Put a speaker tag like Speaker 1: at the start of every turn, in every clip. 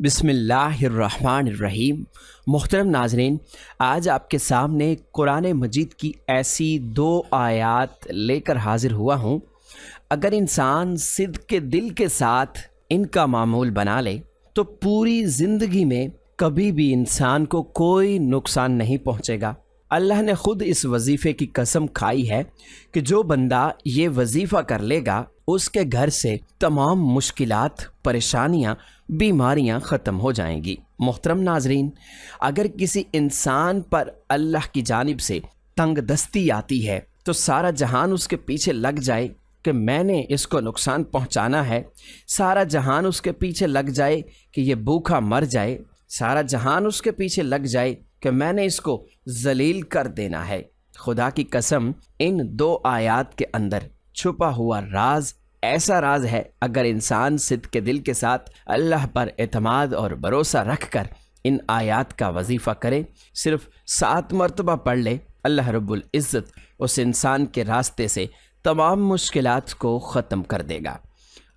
Speaker 1: बिस्मिल्लाहिर्रहमानिर्रहीम। मोहतरम नाज़रीन, आज आपके सामने कुरान मजीद की ऐसी दो आयत लेकर हाजिर हुआ हूँ। अगर इंसान सिद्क़ के दिल के साथ इनका मामूल बना ले तो पूरी ज़िंदगी में कभी भी इंसान को कोई नुकसान नहीं पहुँचेगा। अल्लाह ने ख़ुद इस वजीफ़े की कसम खाई है कि जो बंदा ये वजीफ़ा कर लेगा उसके घर से तमाम मुश्किलात, परेशानियाँ, बीमारियाँ ख़त्म हो जाएंगी। मोहतरम नाज़रीन, अगर किसी इंसान पर अल्लाह की जानिब से तंग दस्ती आती है तो सारा जहान उसके पीछे लग जाए कि मैंने इसको नुकसान पहुँचाना है, सारा जहान उसके पीछे लग जाए कि ये भूखा मर जाए, सारा जहान उसके पीछे लग जाए कि मैंने इसको जलील कर देना है। खुदा की कसम, इन दो आयात के अंदर छुपा हुआ राज ऐसा राज है, अगर इंसान सिद्क़ के दिल के साथ अल्लाह पर एतमाद और भरोसा रख कर इन आयात का वजीफ़ा करे, सिर्फ 7 मरतबा पढ़ ले, अल्लाह रब्बुल इज़्ज़त उस इंसान के रास्ते से तमाम मुश्किलात को ख़त्म कर देगा।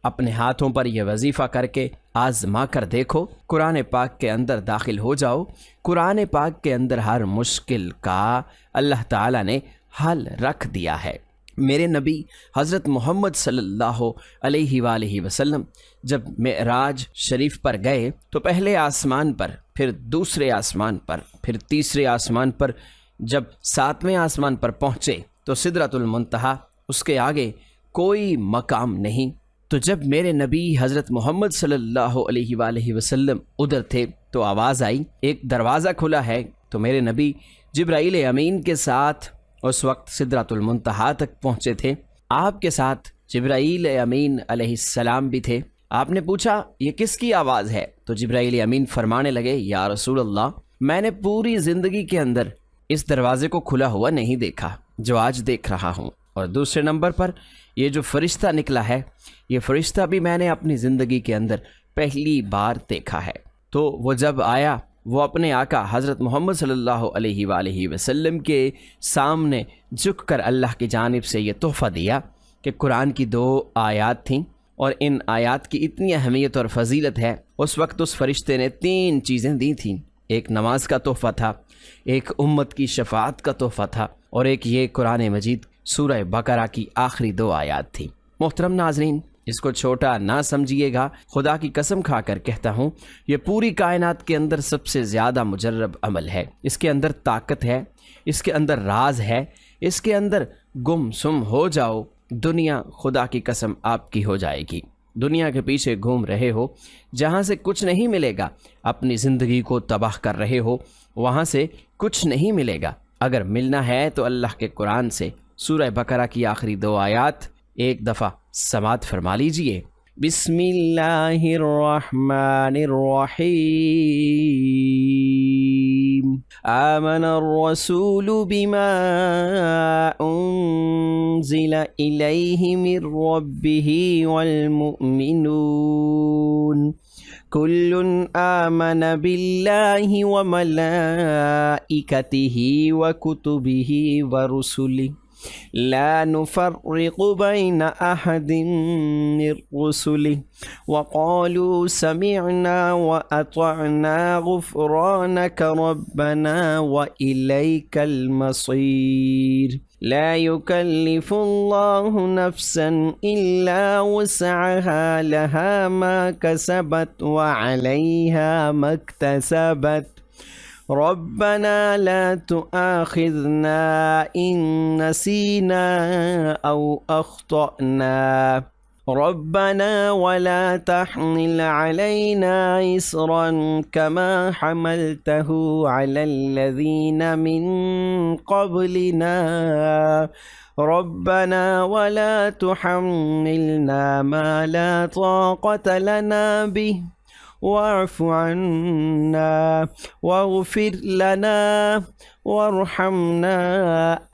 Speaker 1: अपने हाथों पर यह वजीफ़ा करके आज़मा कर देखो। कुरान पाक के अंदर दाखिल हो जाओ। कुरान पाक के अंदर हर मुश्किल का अल्लाह ताला ने हल रख दिया है। मेरे नबी हज़रत मोहम्मद सल्लल्लाहु अलैहि वसल्लम जब मेराज शरीफ पर गए तो पहले आसमान पर, फिर दूसरे आसमान पर, फिर तीसरे आसमान पर, जब 7वें आसमान पर पहुँचे तो सिदरतुल मुंतहा, उसके आगे कोई मकाम नहीं। तो जब मेरे नबी हज़रत मोहम्मद सल्लल्लाहु अलैहि वसल्लम उधर थे तो आवाज़ आई, एक दरवाज़ा खुला है। तो मेरे नबी जिब्राईल अमीन के साथ उस वक्त सिदरतुल मुंतहा तक पहुँचे थे। आपके साथ जिब्राईल अमीन अलैहिस्सलाम भी थे। आपने पूछा, ये किसकी आवाज़ है? तो जिब्राईल अमीन फरमाने लगे, या रसूल अल्लाह, मैंने पूरी ज़िंदगी के अंदर इस दरवाज़े को खुला हुआ नहीं देखा जो आज देख रहा हूँ। और दूसरे नंबर पर ये जो फ़रिश्ता निकला है, ये फ़रिश्ता भी मैंने अपनी ज़िंदगी के अंदर पहली बार देखा है। तो वो जब आया, वो अपने आका हज़रत मोहम्मद सल्लल्लाहु अलैहि वसल्लम के सामने झुककर अल्लाह की जानिब से ये तोहफ़ा दिया कि कुरान की 2 आयत थीं और इन आयत की इतनी अहमियत और फजीलत है। उस वक्त उस फ़रिश्ते ने 3 चीज़ें दी थीं। एक नमाज का तोहफ़ा था, एक उम्मत की शफ़ाअत का तोहफ़ा था, और एक ये कुरान मजीद सूरह बकरा की आखिरी 2 आयत थी। मोहतरम नाज़रीन, इसको छोटा ना समझिएगा। खुदा की कसम खाकर कहता हूँ, ये पूरी कायनात के अंदर सबसे ज़्यादा मुजर्रब अमल है। इसके अंदर ताकत है, इसके अंदर राज है, इसके अंदर गुमसुम हो जाओ, दुनिया खुदा की कसम आपकी हो जाएगी। दुनिया के पीछे घूम रहे हो, जहाँ से कुछ नहीं मिलेगा, अपनी ज़िंदगी को तबाह कर रहे हो, वहाँ से कुछ नहीं मिलेगा। अगर मिलना है तो अल्लाह के कुरान से सूरह बकरा की आखिरी 2 आयत एक दफ़ा समात फरमा लीजिए। बिस्मिल्लाहिर्रहमानिर्रहीम। आमनर रसूलु बिमा उन्ज़िला इलैहि मिर रब्बिहि वल मुअ्मिनून कुल्लुन आमन बिल्लाहि व मलाइकतिहि व कुतुबिहि व रुसुलिहि ला नुफ़र्रिक़ु बैन अहदिन मिर रुसुलिहि व क़ालू समिअना व अतअना गुफ़रानक रब्बना व इलैकल मसीर ला युकल्लिफ़ुल्लाहु नफ़्सन इल्ला वुस्अहा लहा मा कसबत व अलैहा मक्तसबत रब्बना ला तुआखिज़ना इन नसीना औ अख़्तअना रब्बना वला तहमिल अलैना इसरन कमा हमलतहु अलल्लज़ीना मिन क़ब्लिना रब्बना वला तुहम्मिलना मा ला ताक़त लना बिहि वाफ़ु अन्ना वग़फ़िर लना वरहमना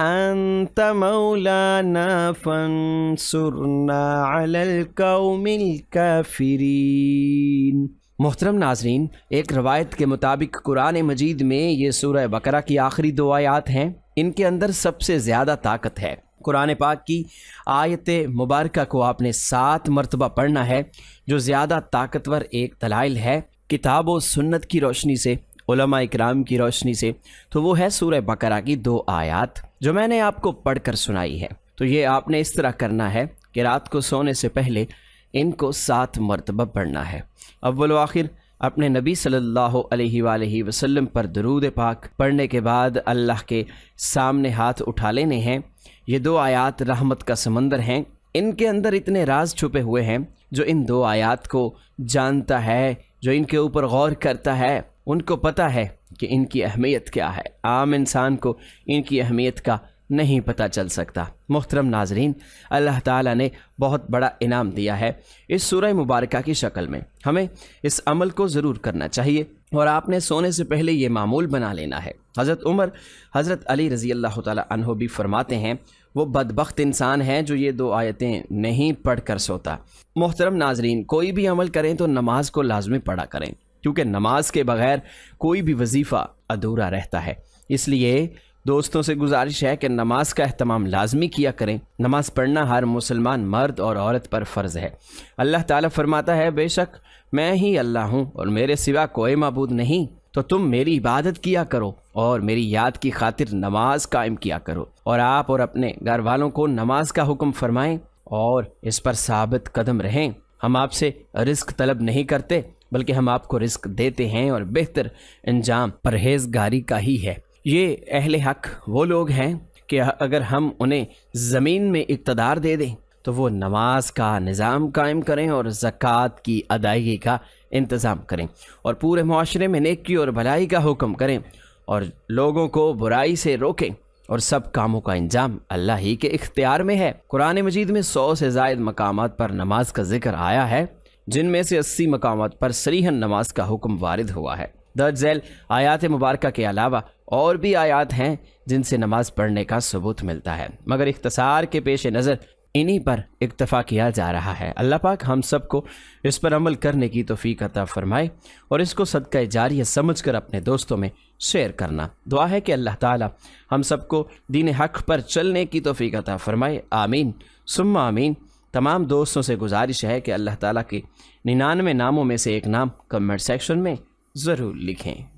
Speaker 1: अंत मौलाना फंसुरना अलल कौमिल काफिरीन। मोहतरम नाज़रीन, एक रवायत के मुताबिक कुरान मजीद में ये सूरह बकरा की आखिरी 2 आयत हैं। इनके अंदर सबसे ज़्यादा ताकत है। कुरान पाक की आयत मुबारका को आपने 7 मरतबा पढ़ना है, जो ज़्यादा ताकतवर एक दलाइल है। किताब व सुन्नत की रोशनी से, उलमा इकराम की रोशनी से, तो वो है सूरह बकरा की 2 आयत जो मैंने आपको पढ़कर सुनाई है। तो ये आपने इस तरह करना है कि रात को सोने से पहले इनको 7 मरतबा पढ़ना है। अव्वल व आखिर अपने नबी सल्लल्लाहु अलैहि वसल्लम पर दरूद पाक पढ़ने के बाद अल्लाह के सामने हाथ उठा लेने हैं। ये 2 आयत रहमत का समंदर हैं। इनके अंदर इतने राज छुपे हुए हैं। जो इन 2 आयत को जानता है, जो इनके ऊपर गौर करता है, उनको पता है कि इनकी अहमियत क्या है। आम इंसान को इनकी अहमियत का नहीं पता चल सकता। मोहतरम नाजरीन, अल्लाह ताला ने बहुत बड़ा इनाम दिया है इस सूरह मुबारका की शक्ल में। हमें इस अमल को ज़रूर करना चाहिए और आपने सोने से पहले ये मामूल बना लेना है। हज़रत उमर, हज़रत अली रज़ी अल्लाह ताला अन्हो भी फरमाते हैं, वो बदबख्त इंसान है जो ये 2 आयतें नहीं पढ़ कर सोता। मोहतरम नाजरीन, कोई भी अमल करें तो नमाज को लाजमी पढ़ा करें, क्योंकि नमाज के बगैर कोई भी वजीफ़ा अधूरा रहता है। इसलिए दोस्तों से गुजारिश है कि नमाज का एहतमाम लाजमी किया करें। नमाज पढ़ना हर मुसलमान मर्द और औरत पर फ़र्ज़ है। अल्लाह ताला फरमाता है, बेशक मैं ही अल्लाह हूँ और मेरे सिवा कोई माबूद नहीं, तो तुम मेरी इबादत किया करो और मेरी याद की खातिर नमाज कायम किया करो। और आप और अपने घर वालों को नमाज का हुक्म फरमाएं और इस पर साबित कदम रहें। हम आपसे रिस्क तलब नहीं करते, बल्कि हम आपको रिस्क देते हैं और बेहतर अंजाम परहेजगारी का ही है। ये अहले हक वो लोग हैं कि अगर हम उन्हें ज़मीन में इक़्तिदार दे दें तो वो नमाज का निज़ाम कायम करें और ज़कात की अदायगी का इंतज़ाम करें और पूरे मुआशरे में नेकी और भलाई का हुक्म करें और लोगों को बुराई से रोकें और सब कामों का इंजाम अल्लाह ही के इख्तियार में है। कुरान मजीद में 100 से ज़ायद मकामात पर नमाज का जिक्र आया है, जिनमें से 80 मकामात पर सरीहन नमाज का हुक्म वारिद हुआ है। दर्ज झैल आयात मुबारका के अलावा और भी आयात हैं जिनसे नमाज पढ़ने का सबूत मिलता है, मगर इख्तिसार के पेश नज़र इन्हीं पर इक्तफ़ा किया जा रहा है। अल्लाह पाक हम सबको इस पर अमल करने की तौफीक अता फरमाए और इसको सदका जारिया समझकर अपने दोस्तों में शेयर करना। दुआ है कि अल्लाह ताला हम सबको दीन हक़ पर चलने की तौफीक अता फरमाए। आमीन सुम्मा आमीन। तमाम दोस्तों से गुजारिश है कि अल्लाह ताला के 99 नामों में से एक नाम कमेंट सेक्शन में ज़रूर लिखें।